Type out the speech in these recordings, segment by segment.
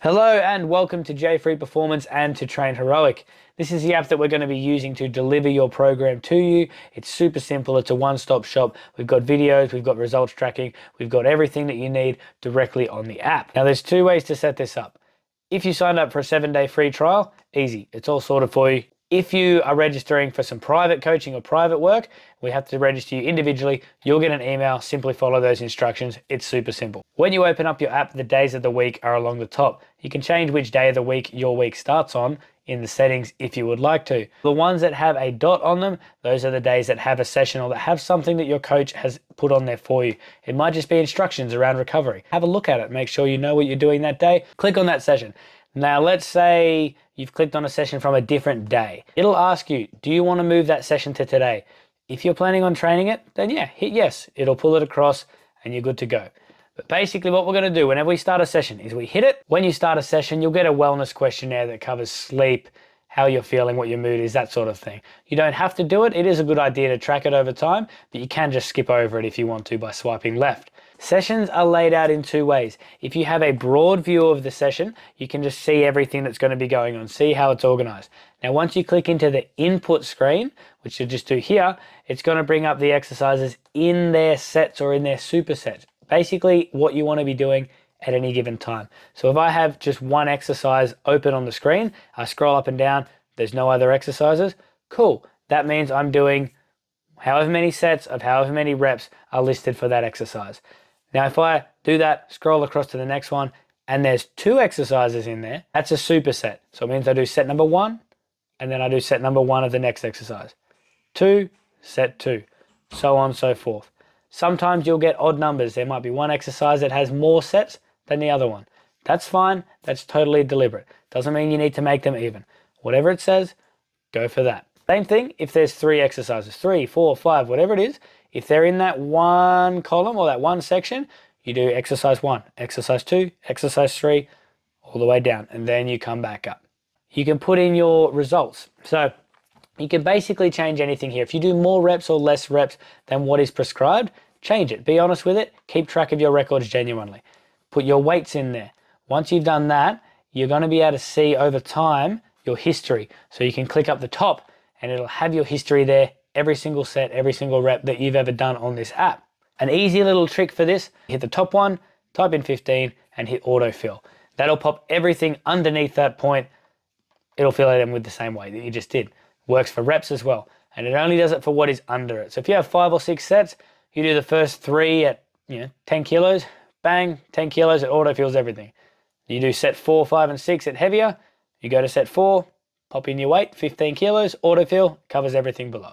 Hello and welcome to jfreeperformance and to TrainHeroic. This is the app that we're going to be using to deliver your program to you. It's super simple. It's a one-stop shop. We've got videos, we've got results tracking, we've got everything that you need directly on the app. Now there's two ways to set this up. If you signed up for a 7-day free trial, easy. It's all sorted for you. If you are registering for some private coaching or private work, we have to register you individually. You'll get an email, simply follow those instructions. It's super simple. When you open up your app, the days of the week are along the top. You can change which day of the week your week starts on in the settings if you would like to. The ones that have a dot on them, those are the days that have a session or that have something that your coach has put on there for you. It might just be instructions around recovery. Have a look at it, make sure you know what you're doing that day. Click on that session. Now, let's say you've clicked on a session from a different day. It'll ask you, do you want to move that session to today? If you're planning on training it, then yeah, hit yes. It'll pull it across and you're good to go. But basically what we're going to do whenever we start a session is we hit it. When you start a session, you'll get a wellness questionnaire that covers sleep, how you're feeling, what your mood is, that sort of thing. You don't have to do it. It is a good idea to track it over time, but you can just skip over it if you want to by swiping left. Sessions are laid out in two ways. If you have a broad view of the session, you can just see everything that's going to be going on, see how it's organized. Now, once you click into the input screen, which you'll just do here, it's going to bring up the exercises in their sets or in their supersets. Basically, what you want to be doing at any given time. So if I have just one exercise open on the screen, I scroll up and down, there's no other exercises, cool. That means I'm doing however many sets of however many reps are listed for that exercise. Now, if I do that, scroll across to the next one, and there's two exercises in there, that's a superset. So it means I do set number 1, and then I do set number 1 of the next exercise. 2, set 2, so on and so forth. Sometimes you'll get odd numbers. There might be one exercise that has more sets than the other one. That's fine. That's totally deliberate. Doesn't mean you need to make them even. Whatever it says, go for that. Same thing if there's 3 exercises, 3, 4, 5, whatever it is. If they're in that one column or that one section, you do exercise 1, exercise 2, exercise 3, all the way down, and then you come back up. You can put in your results. So you can basically change anything here. If you do more reps or less reps than what is prescribed, change it. Be honest with it. Keep track of your records genuinely. Put your weights in there. Once you've done that, you're going to be able to see over time your history. So you can click up the top and it'll have your history there, every single set, every single rep that you've ever done on this app. An easy little trick for this, hit the top one, type in 15 and hit autofill. That'll pop everything underneath that point. It'll fill it in with the same way that you just did. Works for reps as well. And it only does it for what is under it. So if you have 5 or 6 sets, you do the first 3 at 10 kilos, bang, 10 kilos, it autofills everything. You do set 4, 5, and 6 at heavier, you go to set 4, pop in your weight, 15 kilos, autofill, covers everything below.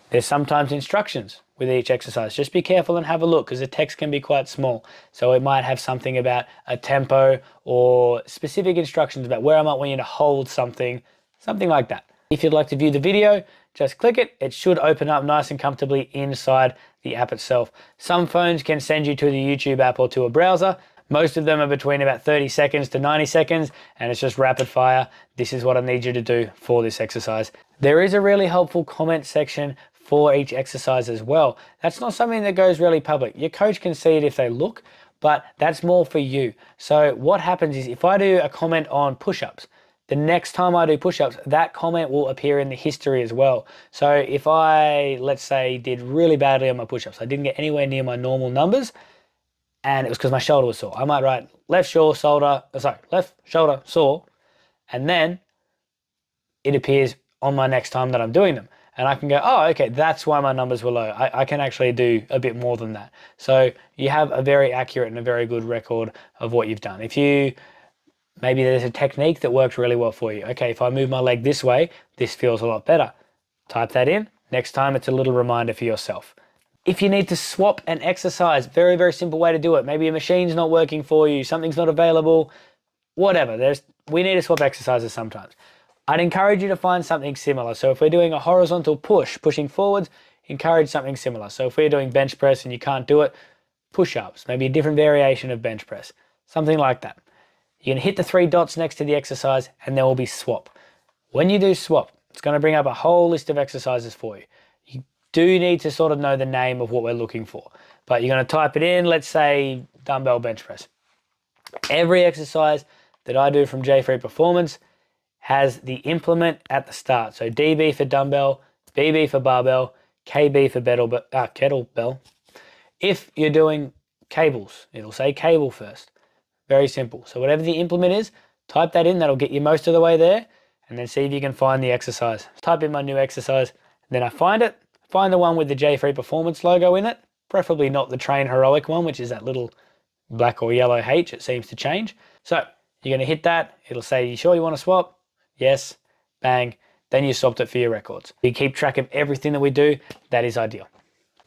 There's sometimes instructions with each exercise. Just be careful and have a look because the text can be quite small. So it might have something about a tempo or specific instructions about where I might want you to hold something like that. If you'd like to view the video, just click it. It should open up nice and comfortably inside the app itself. Some phones can send you to the YouTube app or to a browser. Most of them are between about 30 seconds to 90 seconds, and it's just rapid fire. This is what I need you to do for this exercise. There is a really helpful comment section for each exercise as well. That's not something that goes really public. Your coach can see it if they look, but that's more for you. So what happens is if I do a comment on push-ups, the next time I do push-ups, that comment will appear in the history as well. So if I, let's say, did really badly on my push-ups, I didn't get anywhere near my normal numbers, and it was because my shoulder was sore, I might write left shoulder sore, and then it appears on my next time that I'm doing them. And I can go, oh, okay, that's why my numbers were low. I can actually do a bit more than that. So you have a very accurate and a very good record of what you've done. Maybe there's a technique that works really well for you. Okay, if I move my leg this way, this feels a lot better. Type that in. Next time, it's a little reminder for yourself. If you need to swap an exercise, very, very simple way to do it. Maybe a machine's not working for you, something's not available, whatever. We need to swap exercises sometimes. I'd encourage you to find something similar. So if we're doing a horizontal push, pushing forwards, encourage something similar. So if we're doing bench press and you can't do it, push-ups, maybe a different variation of bench press, something like that. You're going to hit the 3 dots next to the exercise and there will be swap. When you do swap, it's going to bring up a whole list of exercises for you. You do need to sort of know the name of what we're looking for, but you're going to type it in, let's say dumbbell bench press. Every exercise that I do from jfreeperformance has the implement at the start. So DB for dumbbell, BB for barbell, KB for kettlebell. If you're doing cables, it'll say cable first. Very simple. So whatever the implement is, type that in. That'll get you most of the way there. And then see if you can find the exercise. Type in my new exercise. Then I find it. Find the one with the jfreeperformance logo in it. Preferably not the TrainHeroic one, which is that little black or yellow H. It seems to change. So you're going to hit that. It'll say, you sure you want to swap? Yes. Bang. Then you swapped it for your records. You keep track of everything that we do. That is ideal.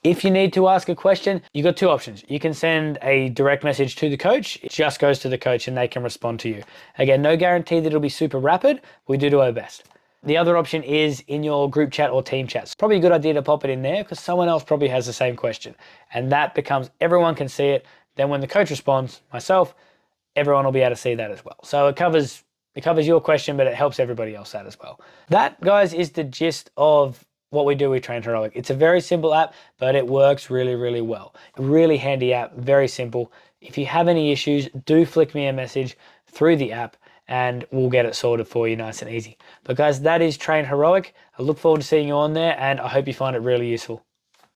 If you need to ask a question, you've got two options. You can send a direct message to the coach. It just goes to the coach and they can respond to you. Again, no guarantee that it'll be super rapid. We do our best. The other option is in your group chat or team chats. Probably a good idea to pop it in there because someone else probably has the same question. And that becomes, everyone can see it. Then when the coach responds, myself, everyone will be able to see that as well. So it covers your question, but it helps everybody else out as well. That, guys, is the gist of what we do with TrainHeroic. It's a very simple app, but it works really, really well. Really handy app, very simple. If you have any issues, do flick me a message through the app and we'll get it sorted for you nice and easy. But guys, that is TrainHeroic. I look forward to seeing you on there and I hope you find it really useful.